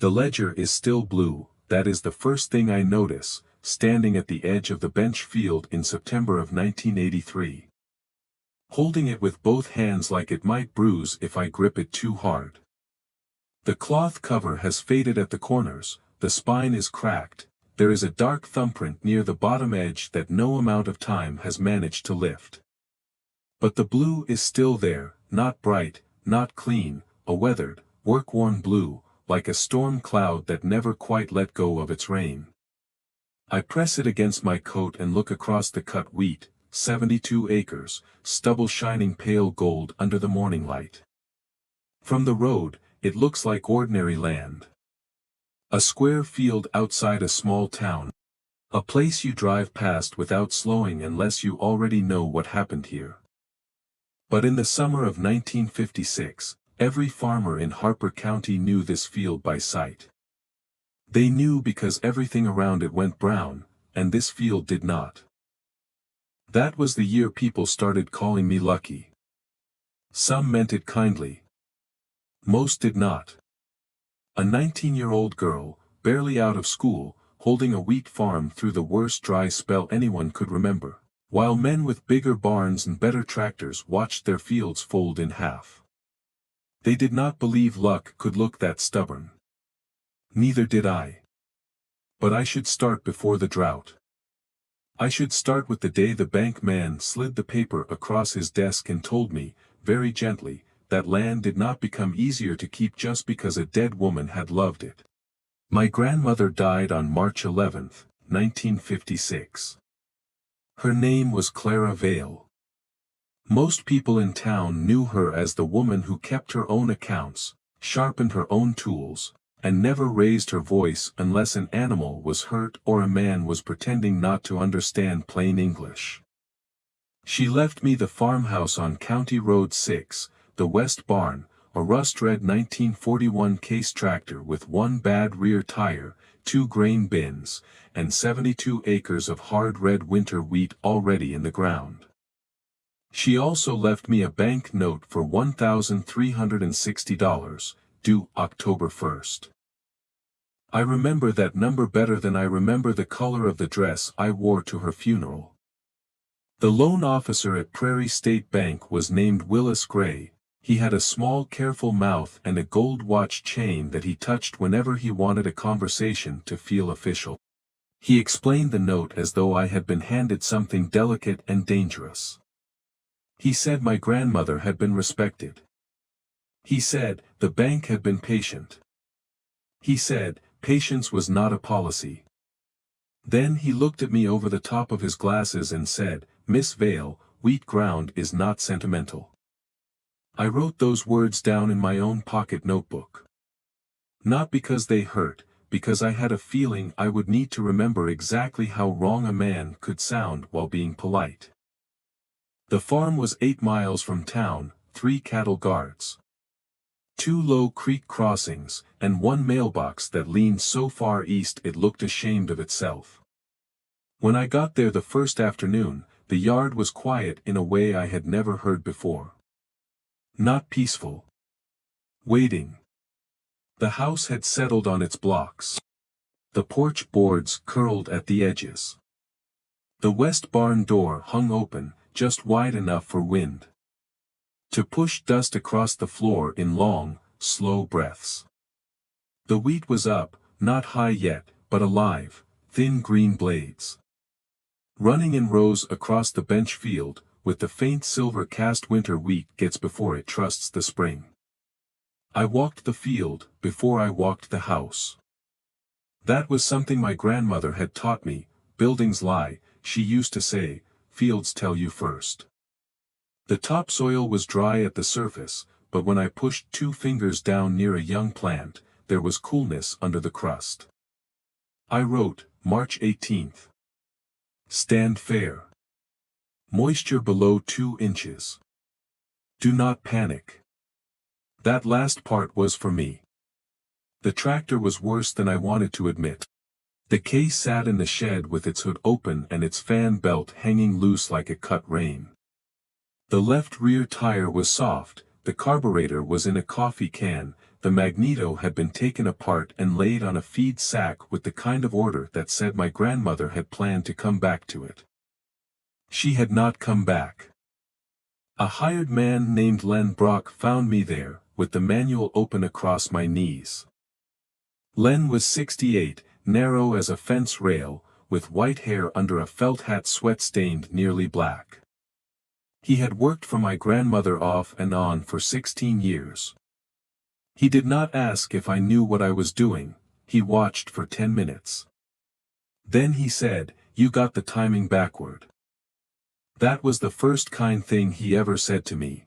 The ledger is still blue. That is the first thing I notice, standing at the edge of the bench field in September of 1983. Holding it with both hands like it might bruise if I grip it too hard. The cloth cover has faded at the corners, the spine is cracked, there is a dark thumbprint near the bottom edge that no amount of time has managed to lift. But the blue is still there, not bright, not clean, a weathered, work-worn blue, like a storm cloud that never quite let go of its rain. I press it against my coat and look across the cut wheat, 72 acres, stubble shining pale gold under the morning light. From the road, it looks like ordinary land. A square field outside a small town. A place you drive past without slowing unless you already know what happened here. But in the summer of 1956, every farmer in Harper County knew this field by sight. They knew because everything around it went brown, and this field did not. That was the year people started calling me lucky. Some meant it kindly. Most did not. A 19-year-old girl, barely out of school, holding a wheat farm through the worst dry spell anyone could remember, while men with bigger barns and better tractors watched their fields fold in half. They did not believe luck could look that stubborn. Neither did I. But I should start before the drought. I should start with the day the bank man slid the paper across his desk and told me, very gently, that land did not become easier to keep just because a dead woman had loved it. My grandmother died on March 11, 1956. Her name was Clara Vale. Most people in town knew her as the woman who kept her own accounts, sharpened her own tools, and never raised her voice unless an animal was hurt or a man was pretending not to understand plain English. She left me the farmhouse on County Road 6, the West Barn, a rust-red 1941 case tractor with one bad rear tire, 2 grain bins, and 72 acres of hard red winter wheat already in the ground. She also left me a bank note for $1,360, due October 1st. I remember that number better than I remember the color of the dress I wore to her funeral. The loan officer at Prairie State Bank was named Willis Gray. He had a small careful mouth and a gold watch chain that he touched whenever he wanted a conversation to feel official. He explained the note as though I had been handed something delicate and dangerous. He said my grandmother had been respected. He said, the bank had been patient. He said, patience was not a policy. Then he looked at me over the top of his glasses and said, Miss Vale, wheat ground is not sentimental. I wrote those words down in my own pocket notebook. Not because they hurt, because I had a feeling I would need to remember exactly how wrong a man could sound while being polite. The farm was 8 miles from town, 3 cattle guards, 2 low creek crossings, and 1 mailbox that leaned so far east it looked ashamed of itself. When I got there the first afternoon, the yard was quiet in a way I had never heard before. Not peaceful. Waiting. The house had settled on its blocks. The porch boards curled at the edges. The west barn door hung open, just wide enough for wind to push dust across the floor in long, slow breaths. The wheat was up, not high yet, but alive, thin green blades running in rows across the bench field, with the faint silver cast winter wheat gets before it trusts the spring. I walked the field before I walked the house. That was something my grandmother had taught me. Buildings lie, she used to say, fields tell you first. The topsoil was dry at the surface, but when I pushed 2 fingers down near a young plant, there was coolness under the crust. I wrote, March 18th. Stand fair. Moisture below 2 inches. Do not panic. That last part was for me. The tractor was worse than I wanted to admit. The case sat in the shed with its hood open and its fan belt hanging loose like a cut rein. The left rear tire was soft, the carburetor was in a coffee can, the magneto had been taken apart and laid on a feed sack with the kind of order that said my grandmother had planned to come back to it. She had not come back. A hired man named Len Brock found me there, with the manual open across my knees. Len was 68, narrow as a fence rail, with white hair under a felt hat sweat-stained nearly black. He had worked for my grandmother off and on for 16 years. He did not ask if I knew what I was doing, he watched for 10 minutes. Then he said, "You got the timing backward." That was the first kind thing he ever said to me.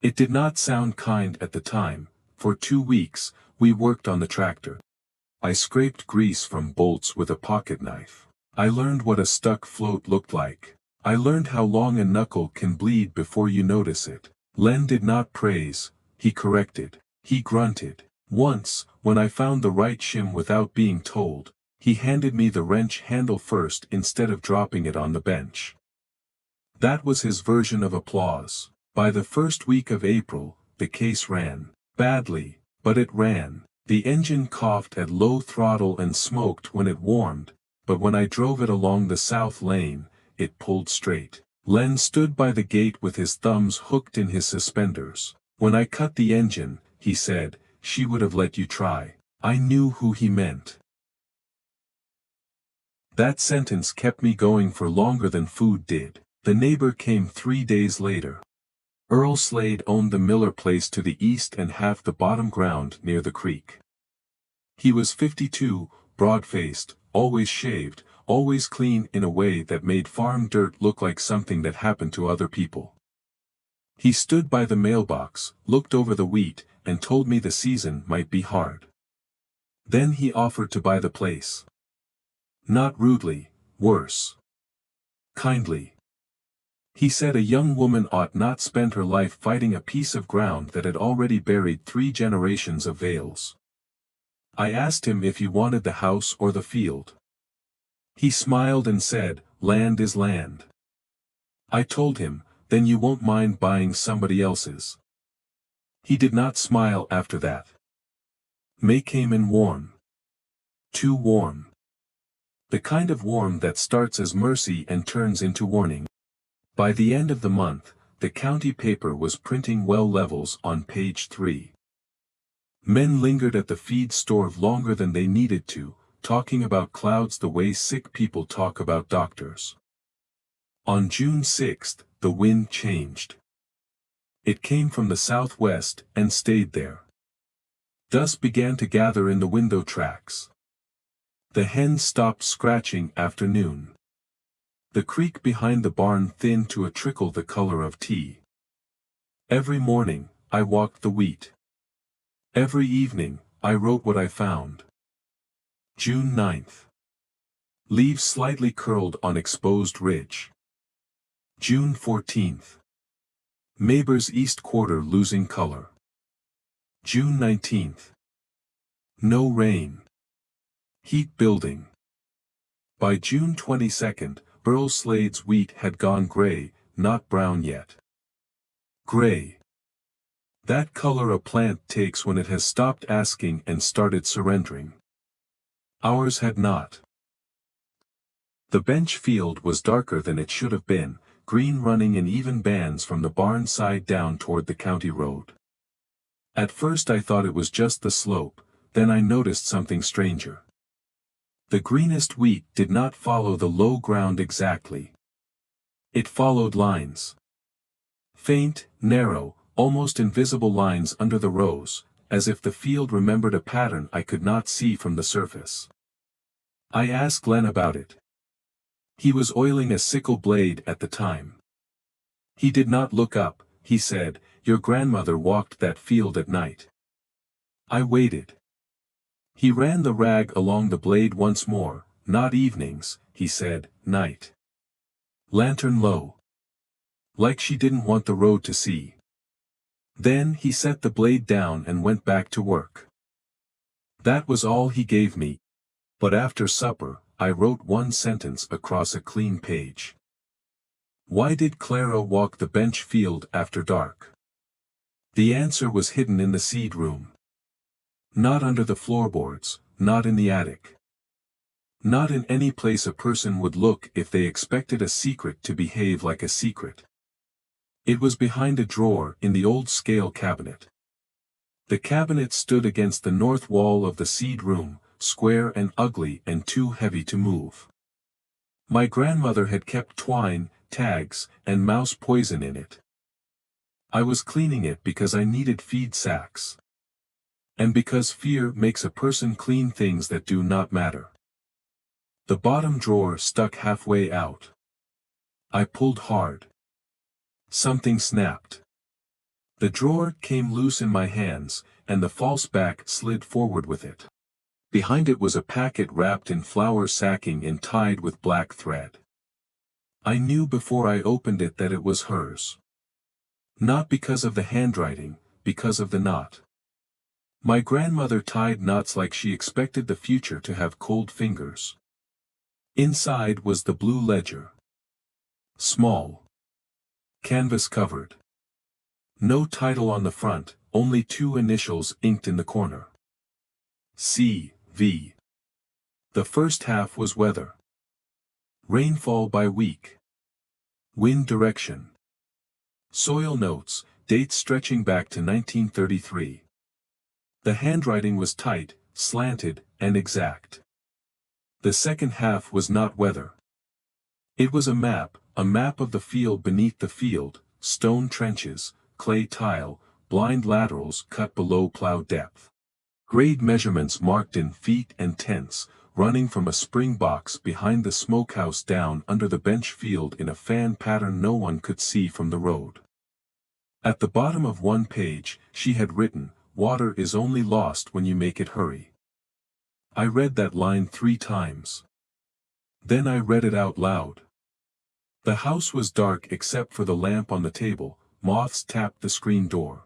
It did not sound kind at the time. For 2 weeks, we worked on the tractor. I scraped grease from bolts with a pocket knife. I learned what a stuck float looked like. I learned how long a knuckle can bleed before you notice it. Len did not praise, he corrected. He grunted. Once, when I found the right shim without being told, he handed me the wrench handle first instead of dropping it on the bench. That was his version of applause. By the first week of April, the case ran. Badly, but it ran. The engine coughed at low throttle and smoked when it warmed, but when I drove it along the south lane, it pulled straight. Len stood by the gate with his thumbs hooked in his suspenders. When I cut the engine, he said, "She would have let you try." I knew who he meant. That sentence kept me going for longer than food did. The neighbor came 3 days later. Earl Slade owned the Miller place to the east and half the bottom ground near the creek. He was 52, broad-faced, always shaved, always clean in a way that made farm dirt look like something that happened to other people. He stood by the mailbox, looked over the wheat, and told me the season might be hard. Then he offered to buy the place. Not rudely, worse. Kindly. He said a young woman ought not spend her life fighting a piece of ground that had already buried 3 generations of Vales. I asked him if he wanted the house or the field. He smiled and said, "Land is land." I told him, "Then you won't mind buying somebody else's." He did not smile after that. May came in warm. Too warm. The kind of warm that starts as mercy and turns into warning. By the end of the month, the county paper was printing well levels on page 3. Men lingered at the feed store longer than they needed to, talking about clouds the way sick people talk about doctors. On June 6, the wind changed. It came from the southwest and stayed there. Dust began to gather in the window tracks. The hens stopped scratching after noon. The creek behind the barn thinned to a trickle the color of tea. Every morning, I walked the wheat. Every evening, I wrote what I found. June 9th. Leaves slightly curled on exposed ridge. June 14th. Neighbor's east quarter losing color. June 19th. No rain. Heat building. By June 22nd, Earl Slade's wheat had gone gray, not brown yet. Gray. That color a plant takes when it has stopped asking and started surrendering. Ours had not. The bench field was darker than it should have been, green running in even bands from the barn side down toward the county road. At first I thought it was just the slope, then I noticed something stranger. The greenest wheat did not follow the low ground exactly. It followed lines. Faint, narrow, almost invisible lines under the rows, as if the field remembered a pattern I could not see from the surface. I asked Glenn about it. He was oiling a sickle blade at the time. He did not look up, he said, "Your grandmother walked that field at night." I waited. He ran the rag along the blade once more, "Not evenings," he said, "night. Lantern low. Like she didn't want the road to see." Then he set the blade down and went back to work. That was all he gave me. But after supper, I wrote one sentence across a clean page. Why did Clara walk the bench field after dark? The answer was hidden in the seed room. Not under the floorboards, not in the attic. Not in any place a person would look if they expected a secret to behave like a secret. It was behind a drawer in the old scale cabinet. The cabinet stood against the north wall of the seed room, square and ugly and too heavy to move. My grandmother had kept twine, tags, and mouse poison in it. I was cleaning it because I needed feed sacks. And because fear makes a person clean things that do not matter. The bottom drawer stuck halfway out. I pulled hard. Something snapped. The drawer came loose in my hands, and the false back slid forward with it. Behind it was a packet wrapped in flour sacking and tied with black thread. I knew before I opened it that it was hers. Not because of the handwriting, because of the knot. My grandmother tied knots like she expected the future to have cold fingers. Inside was the blue ledger. Small. Canvas covered. No title on the front, only 2 initials inked in the corner. C.V. The first half was weather. Rainfall by week. Wind direction. Soil notes, dates stretching back to 1933. The handwriting was tight, slanted, and exact. The second half was not weather. It was a map of the field beneath the field, stone trenches, clay tile, blind laterals cut below plow depth. Grade measurements marked in feet and tenths, running from a spring box behind the smokehouse down under the bench field in a fan pattern no one could see from the road. At the bottom of one page, she had written, "Water is only lost when you make it hurry." I read that line 3 times. Then I read it out loud. The house was dark except for the lamp on the table, moths tapped the screen door.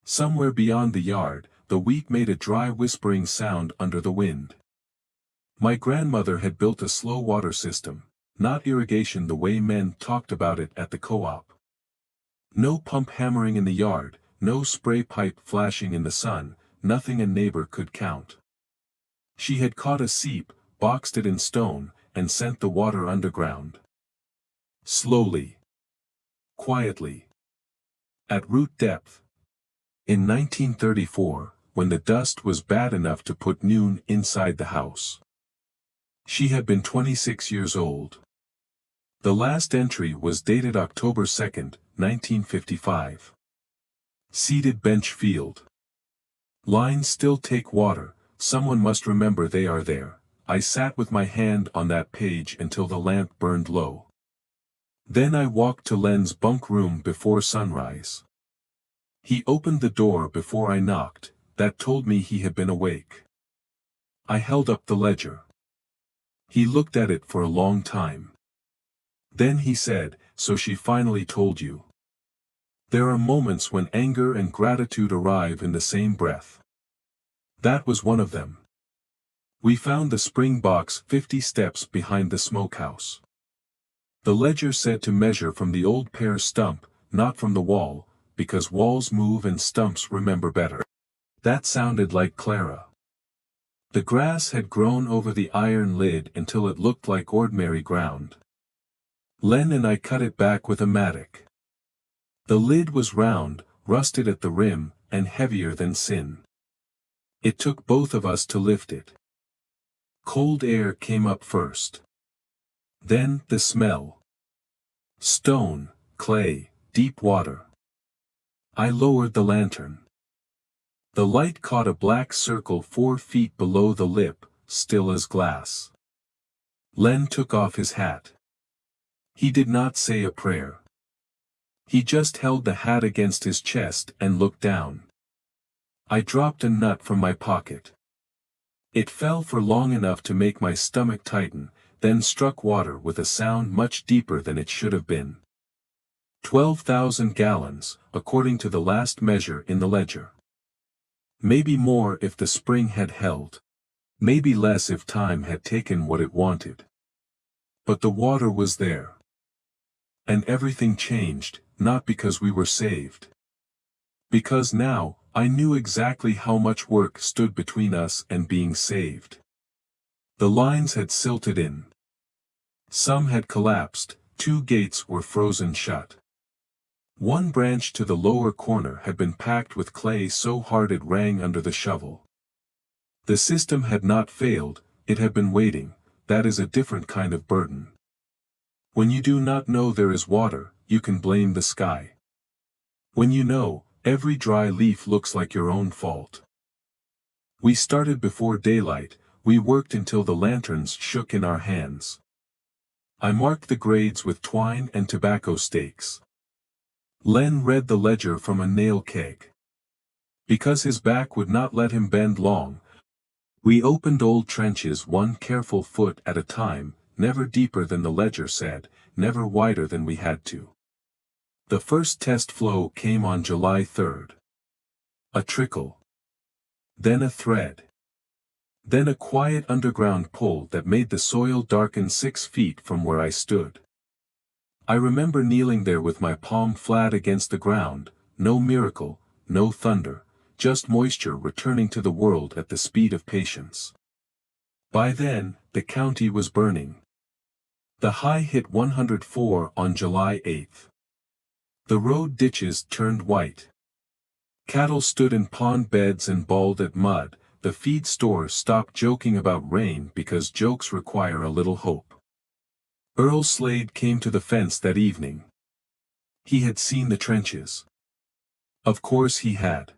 Somewhere beyond the yard, the wheat made a dry whispering sound under the wind. My grandmother had built a slow water system, not irrigation the way men talked about it at the co-op. No pump hammering in the yard, no spray pipe flashing in the sun, nothing a neighbor could count. She had caught a seep, boxed it in stone, and sent the water underground. Slowly. Quietly. At root depth. In 1934, when the dust was bad enough to put noon inside the house. She had been 26 years old. The last entry was dated October 2, 1955. Seeded bench field. Lines still take water, someone must remember they are there. I sat with my hand on that page until the lamp burned low. Then I walked to Len's bunk room before sunrise. He opened the door before I knocked, that told me he had been awake. I held up the ledger. He looked at it for a long time. Then he said, "So she finally told you." There are moments when anger and gratitude arrive in the same breath. That was one of them. We found the spring box 50 steps behind the smokehouse. The ledger said to measure from the old pear stump, not from the wall, because walls move and stumps remember better. That sounded like Clara. The grass had grown over the iron lid until it looked like ordinary ground. Len and I cut it back with a mattock. The lid was round, rusted at the rim, and heavier than sin. It took both of us to lift it. Cold air came up first. Then the smell. Stone, clay, deep water. I lowered the lantern. The light caught a black circle 4 feet below the lip, still as glass. Len took off his hat. He did not say a prayer. He just held the hat against his chest and looked down. I dropped a nut from my pocket. It fell for long enough to make my stomach tighten, then struck water with a sound much deeper than it should have been. 12,000 gallons, according to the last measure in the ledger. Maybe more if the spring had held. Maybe less if time had taken what it wanted. But the water was there. And everything changed, not because we were saved. Because now, I knew exactly how much work stood between us and being saved. The lines had silted in. Some had collapsed, 2 gates were frozen shut. One branch to the lower corner had been packed with clay so hard it rang under the shovel. The system had not failed, it had been waiting. That is a different kind of burden. When you do not know there is water, you can blame the sky. When you know, every dry leaf looks like your own fault. We started before daylight, we worked until the lanterns shook in our hands. I marked the grades with twine and tobacco stakes. Len read the ledger from a nail keg. Because his back would not let him bend long, we opened old trenches one careful foot at a time, never deeper than the ledger said, never wider than we had to. The first test flow came on July 3rd. A trickle. Then a thread. Then a quiet underground pull that made the soil darken 6 feet from where I stood. I remember kneeling there with my palm flat against the ground, no miracle, no thunder, just moisture returning to the world at the speed of patience. By then, the county was burning. The high hit 104 on July 8th. The road ditches turned white. Cattle stood in pond beds and bawled at mud. The feed store stopped joking about rain because jokes require a little hope. Earl Slade came to the fence that evening. He had seen the trenches. Of course he had.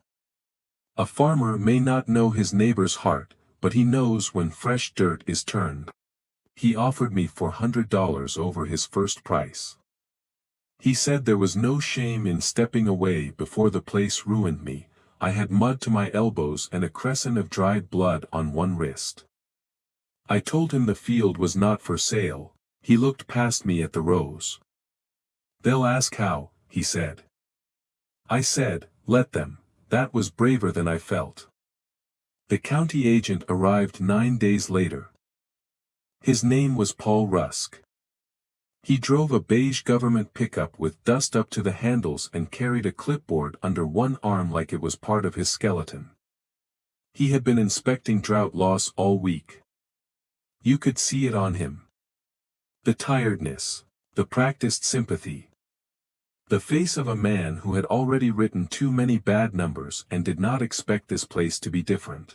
A farmer may not know his neighbor's heart, but he knows when fresh dirt is turned. He offered me $400 over his first price. He said there was no shame in stepping away before the place ruined me. I had mud to my elbows and a crescent of dried blood on one wrist. I told him the field was not for sale. He looked past me at the rows. They'll ask how, he said. I said, let them. That was braver than I felt. The county agent arrived 9 days later. His name was Paul Rusk. He drove a beige government pickup with dust up to the handles and carried a clipboard under one arm like it was part of his skeleton. He had been inspecting drought loss all week. You could see it on him. The tiredness, the practiced sympathy. The face of a man who had already written too many bad numbers and did not expect this place to be different.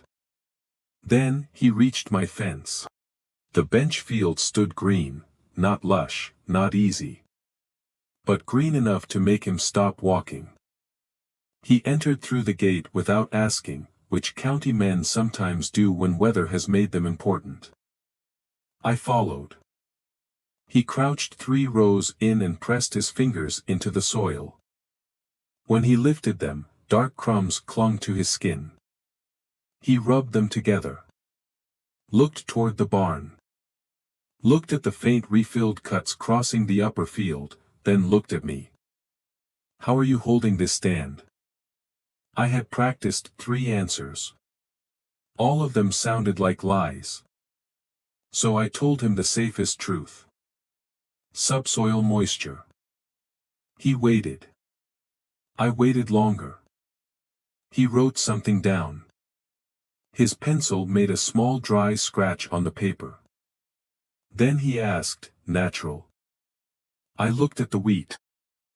Then, he reached my fence. The bench field stood green, not lush, not easy. But green enough to make him stop walking. He entered through the gate without asking, which county men sometimes do when weather has made them important. I followed. He crouched 3 rows in and pressed his fingers into the soil. When he lifted them, dark crumbs clung to his skin. He rubbed them together. Looked toward the barn. Looked at the faint refilled cuts crossing the upper field, then looked at me. How are you holding this stand? I had practiced 3 answers. All of them sounded like lies. So I told him the safest truth. Subsoil moisture. He waited. I waited longer. He wrote something down. His pencil made a small dry scratch on the paper. Then he asked, natural. I looked at the wheat.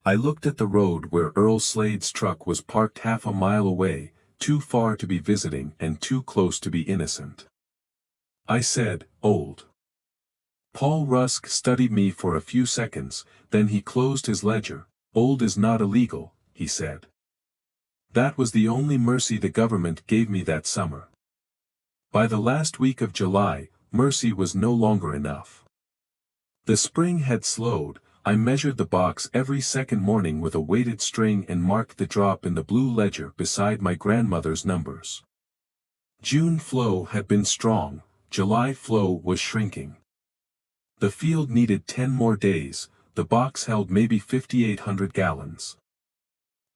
I looked at the road where Earl Slade's truck was parked half a mile away, too far to be visiting and too close to be innocent. I said, old. Paul Rusk studied me for a few seconds, then he closed his ledger. Old is not illegal, he said. That was the only mercy the government gave me that summer. By the last week of July, mercy was no longer enough. The spring had slowed. I measured the box every second morning with a weighted string and marked the drop in the blue ledger beside my grandmother's numbers. June flow had been strong, July flow was shrinking. The field needed 10 more days, the box held maybe 5,800 gallons.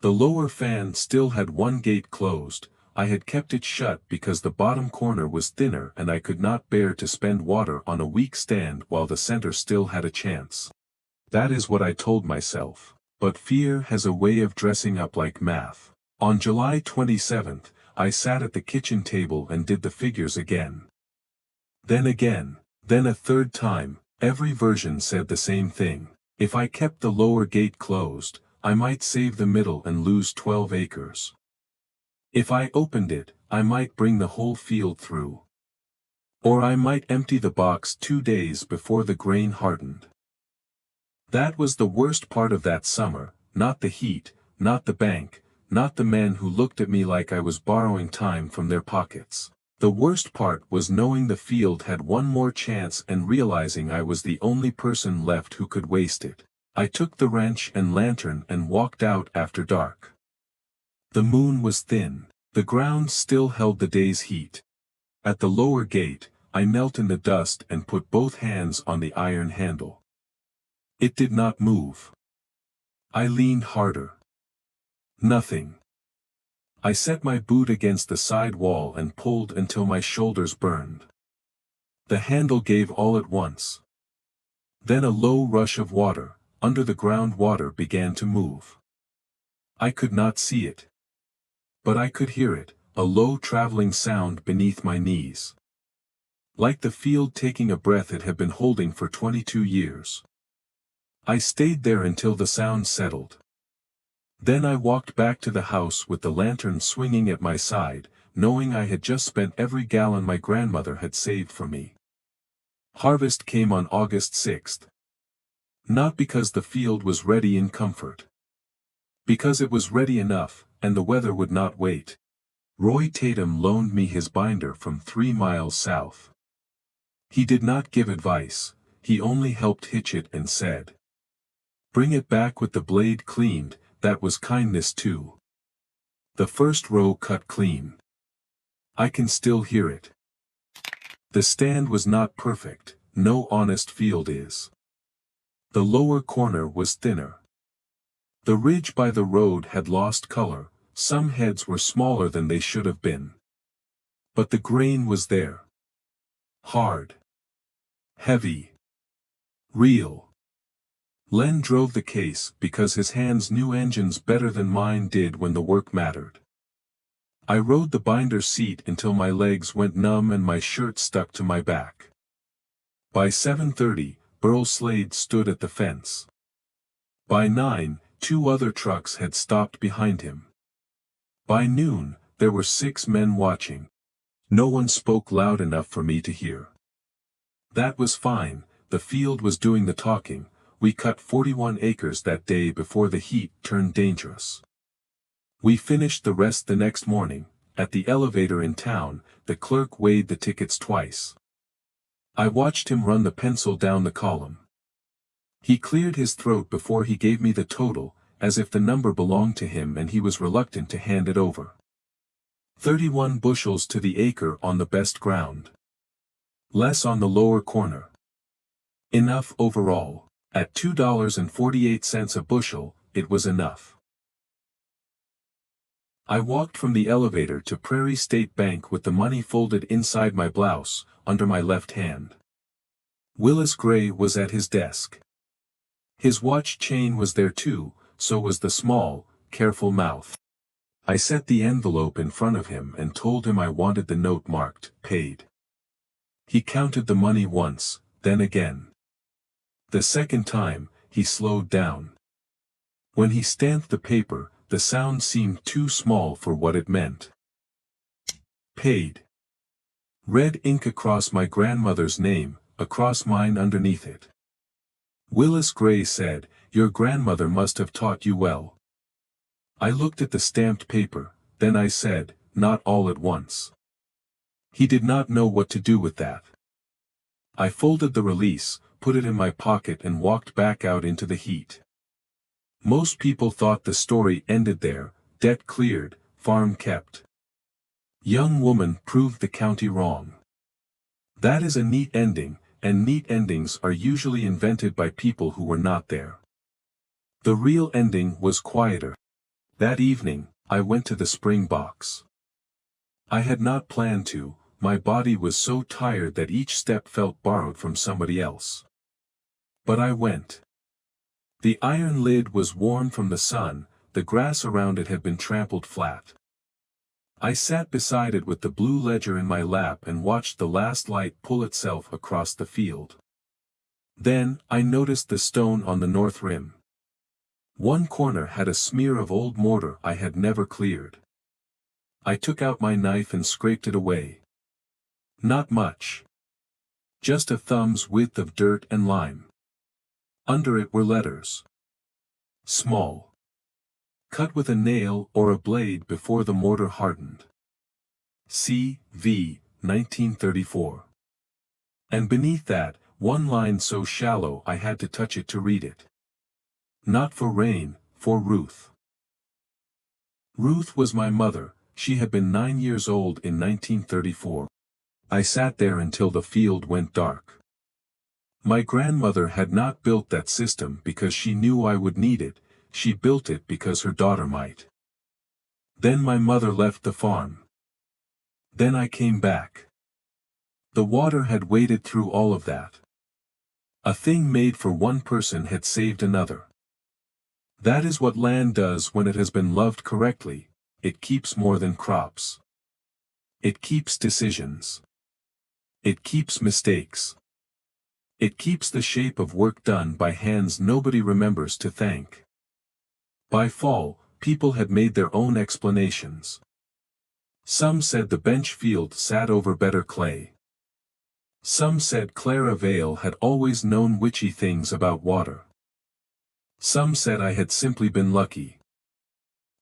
The lower fan still had one gate closed. I had kept it shut because the bottom corner was thinner and I could not bear to spend water on a weak stand while the center still had a chance. That is what I told myself, but fear has a way of dressing up like math. On July 27th, I sat at the kitchen table and did the figures again. Again, then a third time. Every version said the same thing. If I kept the lower gate closed, I might save the middle and lose 12 acres. If I opened it, I might bring the whole field through. Or I might empty the box 2 days before the grain hardened. That was the worst part of that summer, not the heat, not the bank, not the men who looked at me like I was borrowing time from their pockets. The worst part was knowing the field had one more chance and realizing I was the only person left who could waste it. I took the wrench and lantern and walked out after dark. The moon was thin. The ground still held the day's heat. At the lower gate, I knelt in the dust and put both hands on the iron handle. It did not move. I leaned harder. Nothing. I set my boot against the side wall and pulled until my shoulders burned. The handle gave all at once. Then a low rush of water, under the ground water began to move. I could not see it. But I could hear it, a low traveling sound beneath my knees. Like the field taking a breath it had been holding for 22 years. I stayed there until the sound settled. Then I walked back to the house with the lantern swinging at my side, knowing I had just spent every gallon my grandmother had saved for me. Harvest came on August 6th. Not because the field was ready in comfort. Because it was ready enough, and the weather would not wait. Roy Tatum loaned me his binder from 3 miles south. He did not give advice, he only helped hitch it and said, "Bring it back with the blade cleaned." That was kindness too. The first row cut clean. I can still hear it. The stand was not perfect, no honest field is. The lower corner was thinner. The ridge by the road had lost color, some heads were smaller than they should have been. But the grain was there. Hard. Heavy. Real. Len drove the case because his hands knew engines better than mine did when the work mattered. I rode the binder seat until my legs went numb and my shirt stuck to my back. By 7:30, Burl Slade stood at the fence. By 9, 2 other trucks had stopped behind him. By noon, there were 6 men watching. No one spoke loud enough for me to hear. That was fine, the field was doing the talking. We cut 41 acres that day before the heat turned dangerous. We finished the rest the next morning. At the elevator in town, the clerk weighed the tickets twice. I watched him run the pencil down the column. He cleared his throat before he gave me the total, as if the number belonged to him and he was reluctant to hand it over. 31 bushels to the acre on the best ground. Less on the lower corner. Enough overall. At $2.48 a bushel, it was enough. I walked from the elevator to Prairie State Bank with the money folded inside my blouse, under my left hand. Willis Gray was at his desk. His watch chain was there too, so was the small, careful mouth. I set the envelope in front of him and told him I wanted the note marked, "Paid." He counted the money once, then again. The second time, he slowed down. When he stamped the paper, the sound seemed too small for what it meant. Paid. Red ink across my grandmother's name, across mine underneath it. Willis Gray said, "Your grandmother must have taught you well." I looked at the stamped paper, then I said, "Not all at once." He did not know what to do with that. I folded the release, put it in my pocket and walked back out into the heat. Most people thought the story ended there, debt cleared, farm kept. Young woman proved the county wrong. That is a neat ending, and neat endings are usually invented by people who were not there. The real ending was quieter. That evening, I went to the spring box. I had not planned to, my body was so tired that each step felt borrowed from somebody else. But I went. The iron lid was worn from the sun, the grass around it had been trampled flat. I sat beside it with the blue ledger in my lap and watched the last light pull itself across the field. Then, I noticed the stone on the north rim. One corner had a smear of old mortar I had never cleared. I took out my knife and scraped it away. Not much. Just a thumb's width of dirt and lime. Under it were letters. Small. Cut with a nail or a blade before the mortar hardened. C.V. 1934. And beneath that, one line so shallow I had to touch it to read it. Not for rain, for Ruth. Ruth was my mother. She had been 9 years old in 1934. I sat there until the field went dark. My grandmother had not built that system because she knew I would need it, she built it because her daughter might. Then my mother left the farm. Then I came back. The water had waded through all of that. A thing made for one person had saved another. That is what land does when it has been loved correctly. It keeps more than crops. It keeps decisions. It keeps mistakes. It keeps the shape of work done by hands nobody remembers to thank. By fall, people had made their own explanations. Some said the bench field sat over better clay. Some said Clara Vale had always known witchy things about water. Some said I had simply been lucky.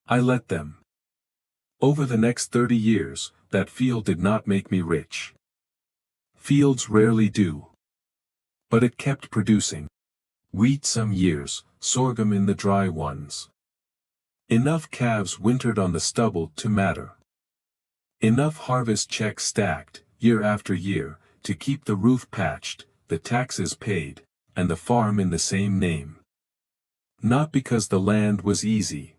I let them. Over the next 30 years, that field did not make me rich. Fields rarely do. But it kept producing. Wheat some years, sorghum in the dry ones. Enough calves wintered on the stubble to matter. Enough harvest checks stacked, year after year, to keep the roof patched, the taxes paid, and the farm in the same name. Not because the land was easy.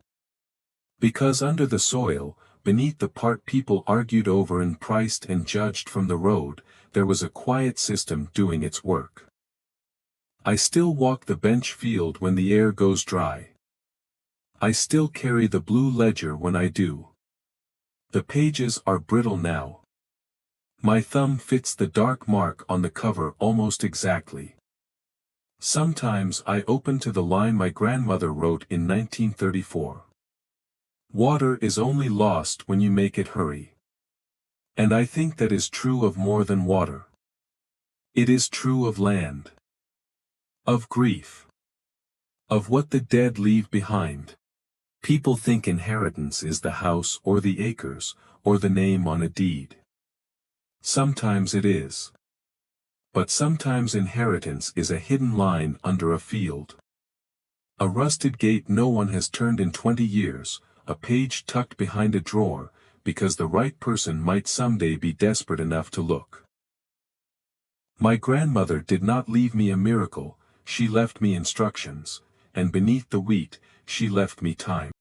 Because under the soil, beneath the part people argued over and priced and judged from the road, there was a quiet system doing its work. I still walk the bench field when the air goes dry. I still carry the blue ledger when I do. The pages are brittle now. My thumb fits the dark mark on the cover almost exactly. Sometimes I open to the line my grandmother wrote in 1934. Water is only lost when you make it hurry. And I think that is true of more than water. It is true of land. Of grief. Of what the dead leave behind. People think inheritance is the house or the acres, or the name on a deed. Sometimes it is. But sometimes inheritance is a hidden line under a field. A rusted gate no one has turned in 20 years, a page tucked behind a drawer, because the right person might someday be desperate enough to look. My grandmother did not leave me a miracle, she left me instructions, and beneath the wheat, she left me time.